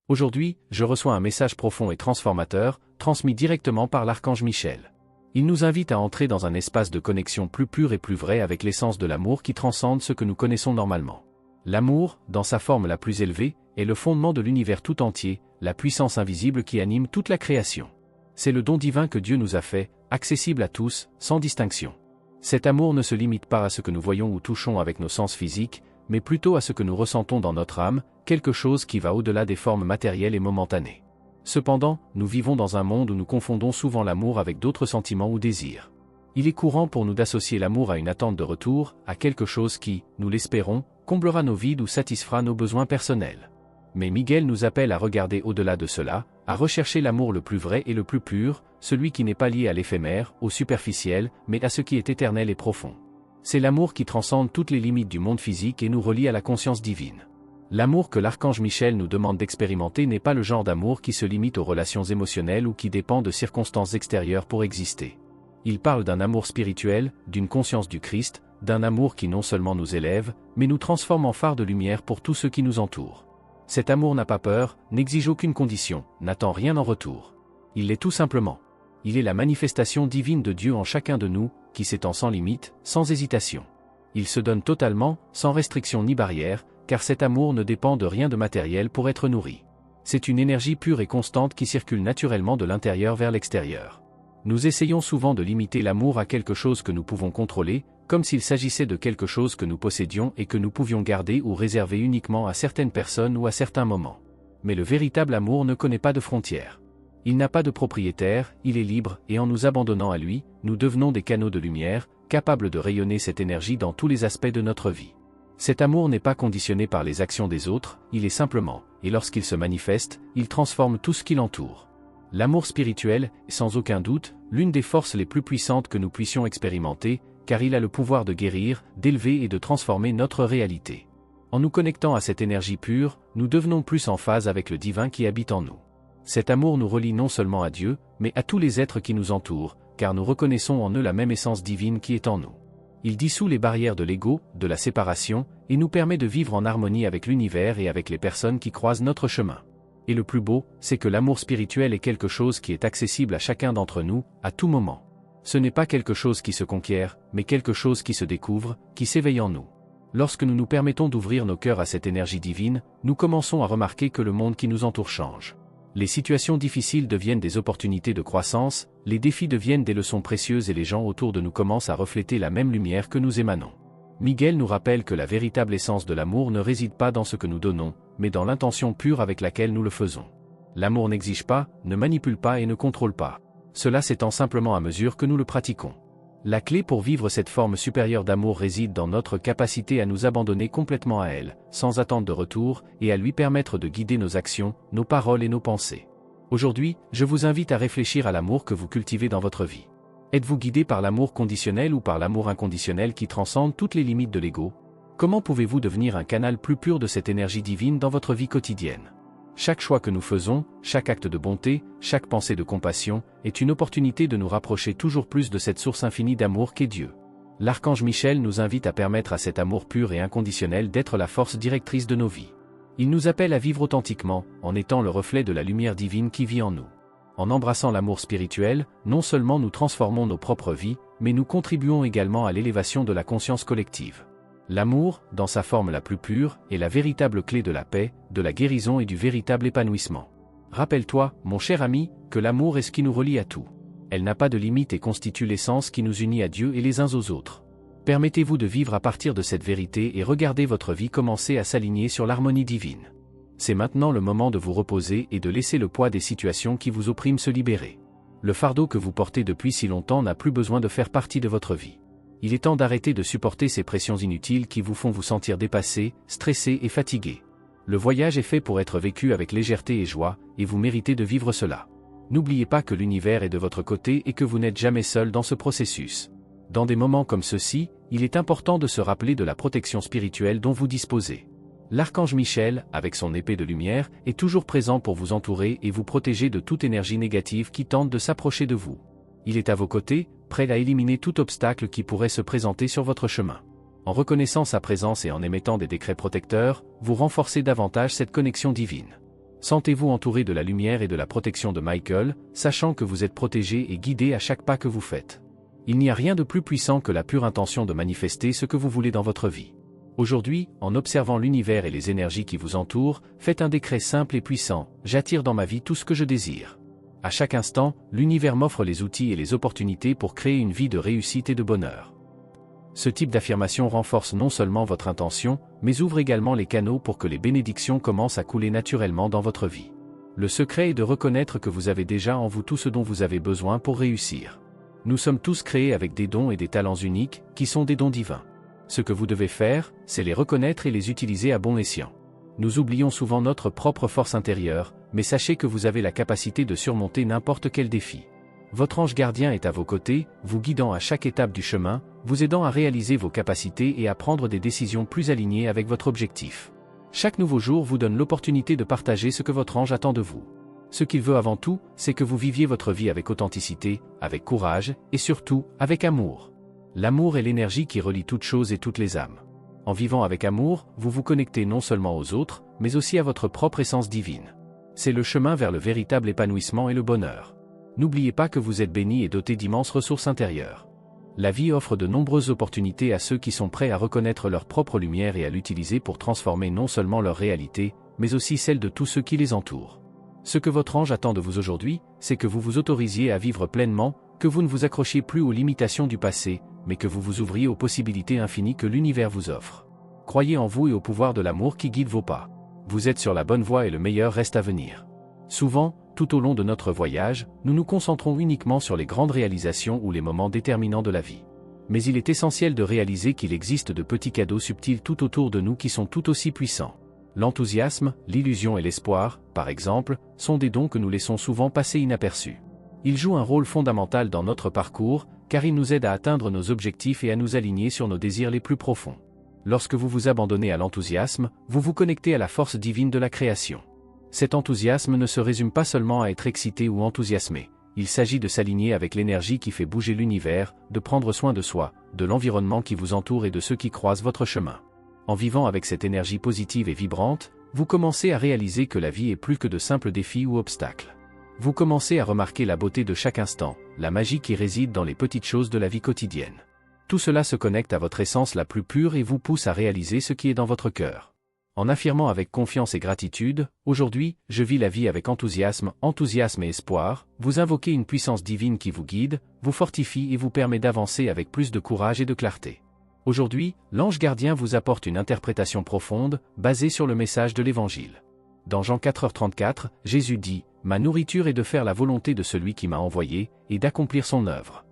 Aujourd'hui, je reçois un message profond et transformateur, transmis directement par l'archange Michel. Il nous invite à entrer dans un espace de connexion plus pur et plus vrai avec l'essence de l'amour qui transcende ce que nous connaissons normalement. L'amour, dans sa forme la plus élevée, est le fondement de l'univers tout entier, la puissance invisible qui anime toute la création. C'est le don divin que Dieu nous a fait, accessible à tous, sans distinction. Cet amour ne se limite pas à ce que nous voyons ou touchons avec nos sens physiques, mais plutôt à ce que nous ressentons dans notre âme, quelque chose qui va au-delà des formes matérielles et momentanées. Cependant, nous vivons dans un monde où nous confondons souvent l'amour avec d'autres sentiments ou désirs. Il est courant pour nous d'associer l'amour à une attente de retour, à quelque chose qui, nous l'espérons, comblera nos vides ou satisfera nos besoins personnels. Mais Miguel nous appelle à regarder au-delà de cela, à rechercher l'amour le plus vrai et le plus pur, celui qui n'est pas lié à l'éphémère, au superficiel, mais à ce qui est éternel et profond. C'est l'amour qui transcende toutes les limites du monde physique et nous relie à la conscience divine. L'amour que l'archange Michel nous demande d'expérimenter n'est pas le genre d'amour qui se limite aux relations émotionnelles ou qui dépend de circonstances extérieures pour exister. Il parle d'un amour spirituel, d'une conscience du Christ, d'un amour qui non seulement nous élève, mais nous transforme en phare de lumière pour tous ceux qui nous entourent. Cet amour n'a pas peur, n'exige aucune condition, n'attend rien en retour. Il l'est tout simplement. Il est la manifestation divine de Dieu en chacun de nous, qui s'étend sans limite, sans hésitation. Il se donne totalement, sans restriction ni barrière, car cet amour ne dépend de rien de matériel pour être nourri. C'est une énergie pure et constante qui circule naturellement de l'intérieur vers l'extérieur. Nous essayons souvent de limiter l'amour à quelque chose que nous pouvons contrôler, comme s'il s'agissait de quelque chose que nous possédions et que nous pouvions garder ou réserver uniquement à certaines personnes ou à certains moments. Mais le véritable amour ne connaît pas de frontières. Il n'a pas de propriétaire, il est libre, et en nous abandonnant à lui, nous devenons des canaux de lumière, capables de rayonner cette énergie dans tous les aspects de notre vie. Cet amour n'est pas conditionné par les actions des autres, il est simplement, et lorsqu'il se manifeste, il transforme tout ce qui l'entoure. L'amour spirituel est sans aucun doute l'une des forces les plus puissantes que nous puissions expérimenter, car il a le pouvoir de guérir, d'élever et de transformer notre réalité. En nous connectant à cette énergie pure, nous devenons plus en phase avec le divin qui habite en nous. Cet amour nous relie non seulement à Dieu, mais à tous les êtres qui nous entourent, car nous reconnaissons en eux la même essence divine qui est en nous. Il dissout les barrières de l'ego, de la séparation, et nous permet de vivre en harmonie avec l'univers et avec les personnes qui croisent notre chemin. Et le plus beau, c'est que l'amour spirituel est quelque chose qui est accessible à chacun d'entre nous, à tout moment. Ce n'est pas quelque chose qui se conquiert, mais quelque chose qui se découvre, qui s'éveille en nous. Lorsque nous nous permettons d'ouvrir nos cœurs à cette énergie divine, nous commençons à remarquer que le monde qui nous entoure change. Les situations difficiles deviennent des opportunités de croissance, les défis deviennent des leçons précieuses et les gens autour de nous commencent à refléter la même lumière que nous émanons. Miguel nous rappelle que la véritable essence de l'amour ne réside pas dans ce que nous donnons, mais dans l'intention pure avec laquelle nous le faisons. L'amour n'exige pas, ne manipule pas et ne contrôle pas. Cela s'étend simplement à mesure que nous le pratiquons. La clé pour vivre cette forme supérieure d'amour réside dans notre capacité à nous abandonner complètement à elle, sans attente de retour, et à lui permettre de guider nos actions, nos paroles et nos pensées. Aujourd'hui, je vous invite à réfléchir à l'amour que vous cultivez dans votre vie. Êtes-vous guidé par l'amour conditionnel ou par l'amour inconditionnel qui transcende toutes les limites de l'ego? Comment pouvez-vous devenir un canal plus pur de cette énergie divine dans votre vie quotidienne? Chaque choix que nous faisons, chaque acte de bonté, chaque pensée de compassion, est une opportunité de nous rapprocher toujours plus de cette source infinie d'amour qu'est Dieu. L'archange Michel nous invite à permettre à cet amour pur et inconditionnel d'être la force directrice de nos vies. Il nous appelle à vivre authentiquement, en étant le reflet de la lumière divine qui vit en nous. En embrassant l'amour spirituel, non seulement nous transformons nos propres vies, mais nous contribuons également à l'élévation de la conscience collective. L'amour, dans sa forme la plus pure, est la véritable clé de la paix, de la guérison et du véritable épanouissement. Rappelle-toi, mon cher ami, que l'amour est ce qui nous relie à tout. Elle n'a pas de limite et constitue l'essence qui nous unit à Dieu et les uns aux autres. Permettez-vous de vivre à partir de cette vérité et regardez votre vie commencer à s'aligner sur l'harmonie divine. C'est maintenant le moment de vous reposer et de laisser le poids des situations qui vous oppriment se libérer. Le fardeau que vous portez depuis si longtemps n'a plus besoin de faire partie de votre vie. Il est temps d'arrêter de supporter ces pressions inutiles qui vous font vous sentir dépassé, stressé et fatigué. Le voyage est fait pour être vécu avec légèreté et joie, et vous méritez de vivre cela. N'oubliez pas que l'univers est de votre côté et que vous n'êtes jamais seul dans ce processus. Dans des moments comme ceux-ci, il est important de se rappeler de la protection spirituelle dont vous disposez. L'archange Michel, avec son épée de lumière, est toujours présent pour vous entourer et vous protéger de toute énergie négative qui tente de s'approcher de vous. Il est à vos côtés, prêt à éliminer tout obstacle qui pourrait se présenter sur votre chemin. En reconnaissant sa présence et en émettant des décrets protecteurs, vous renforcez davantage cette connexion divine. Sentez-vous entouré de la lumière et de la protection de Michael, sachant que vous êtes protégé et guidé à chaque pas que vous faites. Il n'y a rien de plus puissant que la pure intention de manifester ce que vous voulez dans votre vie. Aujourd'hui, en observant l'univers et les énergies qui vous entourent, faites un décret simple et puissant: j'attire dans ma vie tout ce que je désire. À chaque instant, l'univers m'offre les outils et les opportunités pour créer une vie de réussite et de bonheur. Ce type d'affirmation renforce non seulement votre intention, mais ouvre également les canaux pour que les bénédictions commencent à couler naturellement dans votre vie. Le secret est de reconnaître que vous avez déjà en vous tout ce dont vous avez besoin pour réussir. Nous sommes tous créés avec des dons et des talents uniques, qui sont des dons divins. Ce que vous devez faire, c'est les reconnaître et les utiliser à bon escient. Nous oublions souvent notre propre force intérieure, mais sachez que vous avez la capacité de surmonter n'importe quel défi. Votre ange gardien est à vos côtés, vous guidant à chaque étape du chemin, vous aidant à réaliser vos capacités et à prendre des décisions plus alignées avec votre objectif. Chaque nouveau jour vous donne l'opportunité de partager ce que votre ange attend de vous. Ce qu'il veut avant tout, c'est que vous viviez votre vie avec authenticité, avec courage, et surtout, avec amour. L'amour est l'énergie qui relie toutes choses et toutes les âmes. En vivant avec amour, vous vous connectez non seulement aux autres, mais aussi à votre propre essence divine. C'est le chemin vers le véritable épanouissement et le bonheur. N'oubliez pas que vous êtes béni et doté d'immenses ressources intérieures. La vie offre de nombreuses opportunités à ceux qui sont prêts à reconnaître leur propre lumière et à l'utiliser pour transformer non seulement leur réalité, mais aussi celle de tous ceux qui les entourent. Ce que votre ange attend de vous aujourd'hui, c'est que vous vous autorisiez à vivre pleinement, que vous ne vous accrochiez plus aux limitations du passé, mais que vous vous ouvriez aux possibilités infinies que l'univers vous offre. Croyez en vous et au pouvoir de l'amour qui guide vos pas. Vous êtes sur la bonne voie et le meilleur reste à venir. Souvent, tout au long de notre voyage, nous nous concentrons uniquement sur les grandes réalisations ou les moments déterminants de la vie. Mais il est essentiel de réaliser qu'il existe de petits cadeaux subtils tout autour de nous qui sont tout aussi puissants. L'enthousiasme, l'illusion et l'espoir, par exemple, sont des dons que nous laissons souvent passer inaperçus. Ils jouent un rôle fondamental dans notre parcours, car ils nous aident à atteindre nos objectifs et à nous aligner sur nos désirs les plus profonds. Lorsque vous vous abandonnez à l'enthousiasme, vous vous connectez à la force divine de la création. Cet enthousiasme ne se résume pas seulement à être excité ou enthousiasmé. Il s'agit de s'aligner avec l'énergie qui fait bouger l'univers, de prendre soin de soi, de l'environnement qui vous entoure et de ceux qui croisent votre chemin. En vivant avec cette énergie positive et vibrante, vous commencez à réaliser que la vie est plus que de simples défis ou obstacles. Vous commencez à remarquer la beauté de chaque instant, la magie qui réside dans les petites choses de la vie quotidienne. Tout cela se connecte à votre essence la plus pure et vous pousse à réaliser ce qui est dans votre cœur. En affirmant avec confiance et gratitude, aujourd'hui, je vis la vie avec enthousiasme et espoir, vous invoquez une puissance divine qui vous guide, vous fortifie et vous permet d'avancer avec plus de courage et de clarté. Aujourd'hui, l'ange gardien vous apporte une interprétation profonde, basée sur le message de l'Évangile. Dans Jean 4h34, Jésus dit: « Ma nourriture est de faire la volonté de celui qui m'a envoyé, et d'accomplir son œuvre. »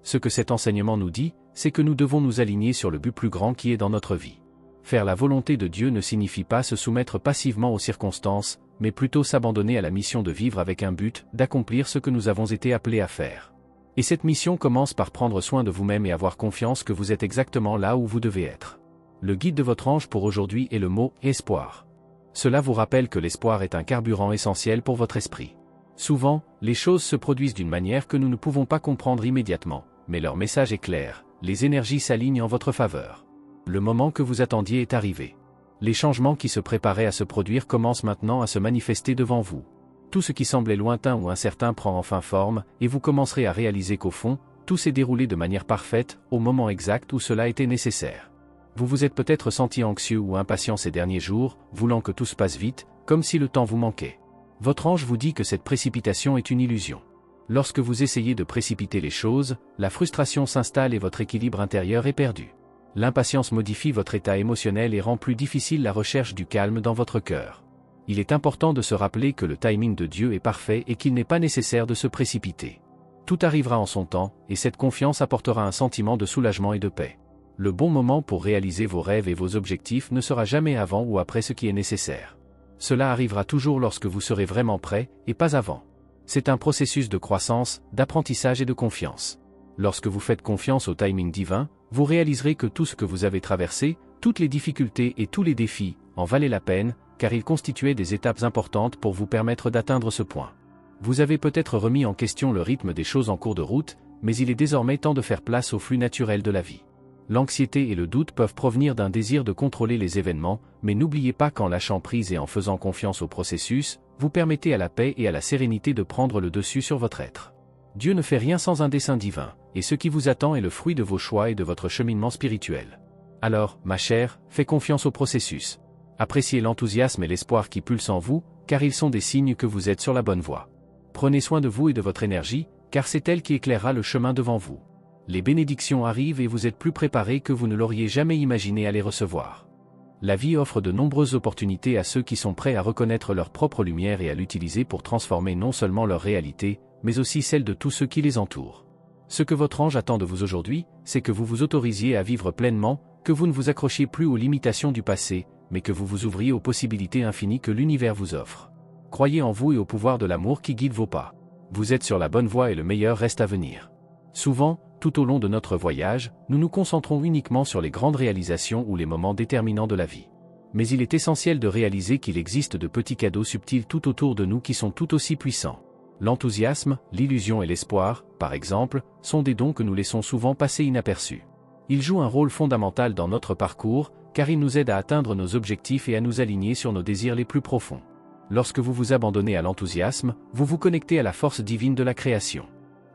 Ce que cet enseignement nous dit, c'est que nous devons nous aligner sur le but plus grand qui est dans notre vie. Faire la volonté de Dieu ne signifie pas se soumettre passivement aux circonstances, mais plutôt s'abandonner à la mission de vivre avec un but, d'accomplir ce que nous avons été appelés à faire. Et cette mission commence par prendre soin de vous-même et avoir confiance que vous êtes exactement là où vous devez être. Le guide de votre ange pour aujourd'hui est le mot « espoir ». Cela vous rappelle que l'espoir est un carburant essentiel pour votre esprit. Souvent, les choses se produisent d'une manière que nous ne pouvons pas comprendre immédiatement, mais leur message est clair, les énergies s'alignent en votre faveur. Le moment que vous attendiez est arrivé. Les changements qui se préparaient à se produire commencent maintenant à se manifester devant vous. Tout ce qui semblait lointain ou incertain prend enfin forme, et vous commencerez à réaliser qu'au fond, tout s'est déroulé de manière parfaite, au moment exact où cela était nécessaire. Vous vous êtes peut-être senti anxieux ou impatient ces derniers jours, voulant que tout se passe vite, comme si le temps vous manquait. Votre ange vous dit que cette précipitation est une illusion. Lorsque vous essayez de précipiter les choses, la frustration s'installe et votre équilibre intérieur est perdu. L'impatience modifie votre état émotionnel et rend plus difficile la recherche du calme dans votre cœur. Il est important de se rappeler que le timing de Dieu est parfait et qu'il n'est pas nécessaire de se précipiter. Tout arrivera en son temps, et cette confiance apportera un sentiment de soulagement et de paix. Le bon moment pour réaliser vos rêves et vos objectifs ne sera jamais avant ou après ce qui est nécessaire. Cela arrivera toujours lorsque vous serez vraiment prêt, et pas avant. C'est un processus de croissance, d'apprentissage et de confiance. Lorsque vous faites confiance au timing divin, vous réaliserez que tout ce que vous avez traversé, toutes les difficultés et tous les défis, en valaient la peine, car ils constituaient des étapes importantes pour vous permettre d'atteindre ce point. Vous avez peut-être remis en question le rythme des choses en cours de route, mais il est désormais temps de faire place au flux naturel de la vie. L'anxiété et le doute peuvent provenir d'un désir de contrôler les événements, mais n'oubliez pas qu'en lâchant prise et en faisant confiance au processus, vous permettez à la paix et à la sérénité de prendre le dessus sur votre être. Dieu ne fait rien sans un dessein divin, et ce qui vous attend est le fruit de vos choix et de votre cheminement spirituel. Alors, ma chère, fais confiance au processus. Appréciez l'enthousiasme et l'espoir qui pulsent en vous, car ils sont des signes que vous êtes sur la bonne voie. Prenez soin de vous et de votre énergie, car c'est elle qui éclairera le chemin devant vous. Les bénédictions arrivent et vous êtes plus préparés que vous ne l'auriez jamais imaginé à les recevoir. La vie offre de nombreuses opportunités à ceux qui sont prêts à reconnaître leur propre lumière et à l'utiliser pour transformer non seulement leur réalité, mais aussi celle de tous ceux qui les entourent. Ce que votre ange attend de vous aujourd'hui, c'est que vous vous autorisiez à vivre pleinement, que vous ne vous accrochiez plus aux limitations du passé, mais que vous vous ouvriez aux possibilités infinies que l'univers vous offre. Croyez en vous et au pouvoir de l'amour qui guide vos pas. Vous êtes sur la bonne voie et le meilleur reste à venir. Souvent, tout au long de notre voyage, nous nous concentrons uniquement sur les grandes réalisations ou les moments déterminants de la vie. Mais il est essentiel de réaliser qu'il existe de petits cadeaux subtils tout autour de nous qui sont tout aussi puissants. L'enthousiasme, l'illusion et l'espoir, par exemple, sont des dons que nous laissons souvent passer inaperçus. Ils jouent un rôle fondamental dans notre parcours, car ils nous aident à atteindre nos objectifs et à nous aligner sur nos désirs les plus profonds. Lorsque vous vous abandonnez à l'enthousiasme, vous vous connectez à la force divine de la création.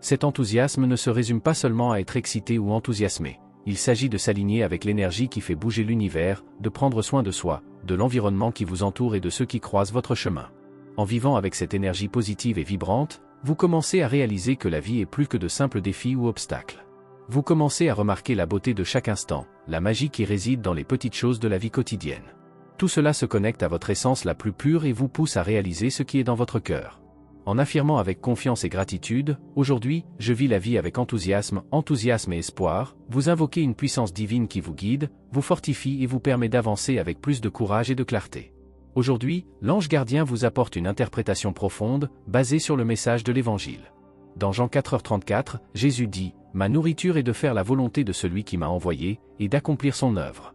Cet enthousiasme ne se résume pas seulement à être excité ou enthousiasmé. Il s'agit de s'aligner avec l'énergie qui fait bouger l'univers, de prendre soin de soi, de l'environnement qui vous entoure et de ceux qui croisent votre chemin. En vivant avec cette énergie positive et vibrante, vous commencez à réaliser que la vie est plus que de simples défis ou obstacles. Vous commencez à remarquer la beauté de chaque instant, la magie qui réside dans les petites choses de la vie quotidienne. Tout cela se connecte à votre essence la plus pure et vous pousse à réaliser ce qui est dans votre cœur. En affirmant avec confiance et gratitude, aujourd'hui, je vis la vie avec enthousiasme et espoir, vous invoquez une puissance divine qui vous guide, vous fortifie et vous permet d'avancer avec plus de courage et de clarté. Aujourd'hui, l'ange gardien vous apporte une interprétation profonde, basée sur le message de l'Évangile. Dans Jean 4h34, Jésus dit « Ma nourriture est de faire la volonté de celui qui m'a envoyé, et d'accomplir son œuvre. »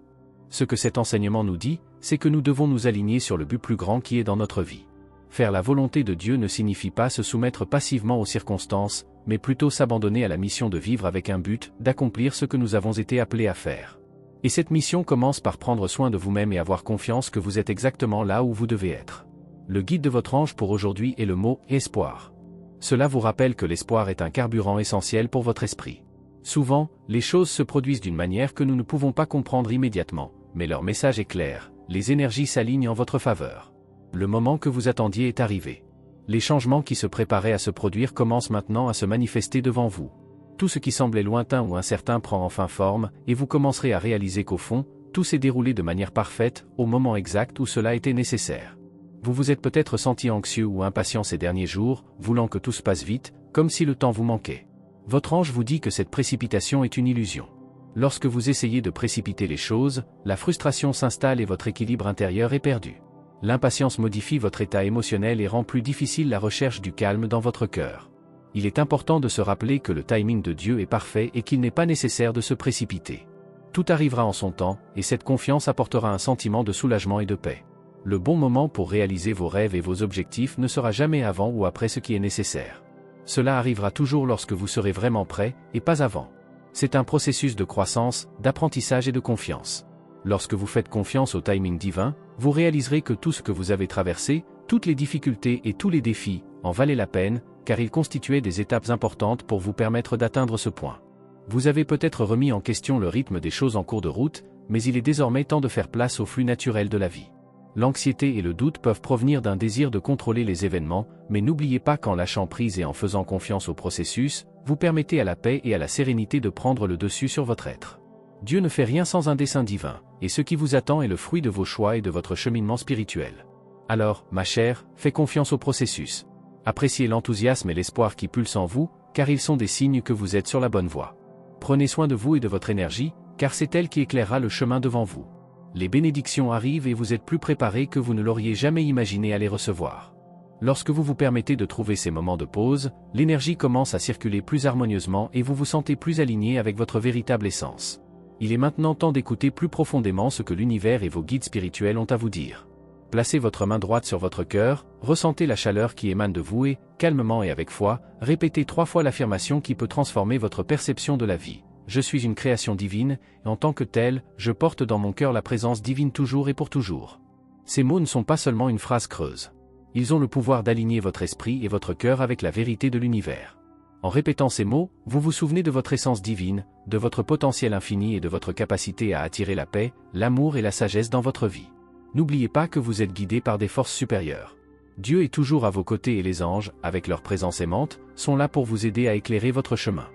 Ce que cet enseignement nous dit, c'est que nous devons nous aligner sur le but plus grand qui est dans notre vie. Faire la volonté de Dieu ne signifie pas se soumettre passivement aux circonstances, mais plutôt s'abandonner à la mission de vivre avec un but, d'accomplir ce que nous avons été appelés à faire. Et cette mission commence par prendre soin de vous-même et avoir confiance que vous êtes exactement là où vous devez être. Le guide de votre ange pour aujourd'hui est le mot « espoir ». Cela vous rappelle que l'espoir est un carburant essentiel pour votre esprit. Souvent, les choses se produisent d'une manière que nous ne pouvons pas comprendre immédiatement, mais leur message est clair, les énergies s'alignent en votre faveur. Le moment que vous attendiez est arrivé. Les changements qui se préparaient à se produire commencent maintenant à se manifester devant vous. Tout ce qui semblait lointain ou incertain prend enfin forme, et vous commencerez à réaliser qu'au fond, tout s'est déroulé de manière parfaite, au moment exact où cela était nécessaire. Vous vous êtes peut-être senti anxieux ou impatient ces derniers jours, voulant que tout se passe vite, comme si le temps vous manquait. Votre ange vous dit que cette précipitation est une illusion. Lorsque vous essayez de précipiter les choses, la frustration s'installe et votre équilibre intérieur est perdu. L'impatience modifie votre état émotionnel et rend plus difficile la recherche du calme dans votre cœur. Il est important de se rappeler que le timing de Dieu est parfait et qu'il n'est pas nécessaire de se précipiter. Tout arrivera en son temps, et cette confiance apportera un sentiment de soulagement et de paix. Le bon moment pour réaliser vos rêves et vos objectifs ne sera jamais avant ou après ce qui est nécessaire. Cela arrivera toujours lorsque vous serez vraiment prêt, et pas avant. C'est un processus de croissance, d'apprentissage et de confiance. Lorsque vous faites confiance au timing divin, vous réaliserez que tout ce que vous avez traversé, toutes les difficultés et tous les défis, en valaient la peine, car ils constituaient des étapes importantes pour vous permettre d'atteindre ce point. Vous avez peut-être remis en question le rythme des choses en cours de route, mais il est désormais temps de faire place au flux naturel de la vie. L'anxiété et le doute peuvent provenir d'un désir de contrôler les événements, mais n'oubliez pas qu'en lâchant prise et en faisant confiance au processus, vous permettez à la paix et à la sérénité de prendre le dessus sur votre être. Dieu ne fait rien sans un dessein divin, et ce qui vous attend est le fruit de vos choix et de votre cheminement spirituel. Alors, ma chère, fais confiance au processus. Appréciez l'enthousiasme et l'espoir qui pulsent en vous, car ils sont des signes que vous êtes sur la bonne voie. Prenez soin de vous et de votre énergie, car c'est elle qui éclairera le chemin devant vous. Les bénédictions arrivent et vous êtes plus préparés que vous ne l'auriez jamais imaginé à les recevoir. Lorsque vous vous permettez de trouver ces moments de pause, l'énergie commence à circuler plus harmonieusement et vous vous sentez plus aligné avec votre véritable essence. Il est maintenant temps d'écouter plus profondément ce que l'univers et vos guides spirituels ont à vous dire. Placez votre main droite sur votre cœur, ressentez la chaleur qui émane de vous et, calmement et avec foi, répétez 3 fois l'affirmation qui peut transformer votre perception de la vie. Je suis une création divine, et en tant que telle, je porte dans mon cœur la présence divine toujours et pour toujours. Ces mots ne sont pas seulement une phrase creuse. Ils ont le pouvoir d'aligner votre esprit et votre cœur avec la vérité de l'univers. En répétant ces mots, vous vous souvenez de votre essence divine, de votre potentiel infini et de votre capacité à attirer la paix, l'amour et la sagesse dans votre vie. N'oubliez pas que vous êtes guidé par des forces supérieures. Dieu est toujours à vos côtés et les anges, avec leur présence aimante, sont là pour vous aider à éclairer votre chemin.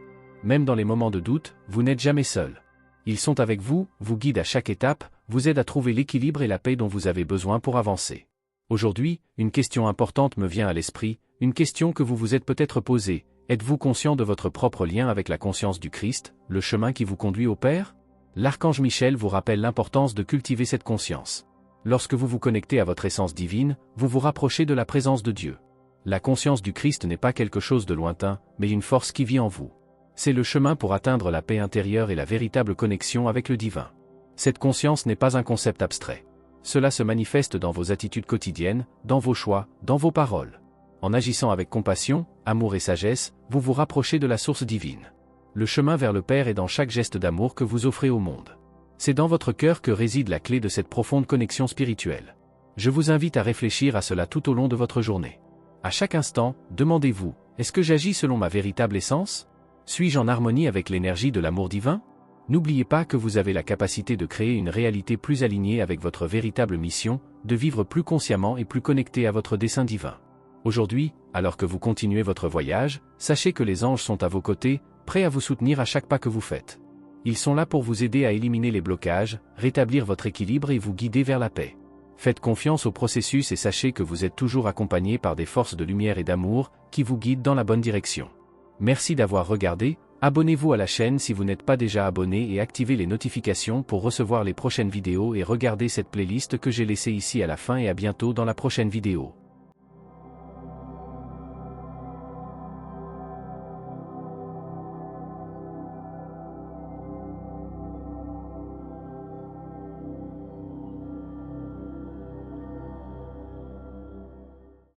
Même dans les moments de doute, vous n'êtes jamais seul. Ils sont avec vous, vous guident à chaque étape, vous aident à trouver l'équilibre et la paix dont vous avez besoin pour avancer. Aujourd'hui, une question importante me vient à l'esprit, une question que vous vous êtes peut-être posée. Êtes-vous conscient de votre propre lien avec la conscience du Christ, le chemin qui vous conduit au Père? L'archange Michel vous rappelle l'importance de cultiver cette conscience. Lorsque vous vous connectez à votre essence divine, vous vous rapprochez de la présence de Dieu. La conscience du Christ n'est pas quelque chose de lointain, mais une force qui vit en vous. C'est le chemin pour atteindre la paix intérieure et la véritable connexion avec le divin. Cette conscience n'est pas un concept abstrait. Cela se manifeste dans vos attitudes quotidiennes, dans vos choix, dans vos paroles. En agissant avec compassion, amour et sagesse, vous vous rapprochez de la source divine. Le chemin vers le Père est dans chaque geste d'amour que vous offrez au monde. C'est dans votre cœur que réside la clé de cette profonde connexion spirituelle. Je vous invite à réfléchir à cela tout au long de votre journée. À chaque instant, demandez-vous, est-ce que j'agis selon ma véritable essence? Suis-je en harmonie avec l'énergie de l'amour divin? N'oubliez pas que vous avez la capacité de créer une réalité plus alignée avec votre véritable mission, de vivre plus consciemment et plus connecté à votre dessein divin. Aujourd'hui, alors que vous continuez votre voyage, sachez que les anges sont à vos côtés, prêts à vous soutenir à chaque pas que vous faites. Ils sont là pour vous aider à éliminer les blocages, rétablir votre équilibre et vous guider vers la paix. Faites confiance au processus et sachez que vous êtes toujours accompagné par des forces de lumière et d'amour, qui vous guident dans la bonne direction. Merci d'avoir regardé, abonnez-vous à la chaîne si vous n'êtes pas déjà abonné et activez les notifications pour recevoir les prochaines vidéos et regardez cette playlist que j'ai laissée ici à la fin et à bientôt dans la prochaine vidéo.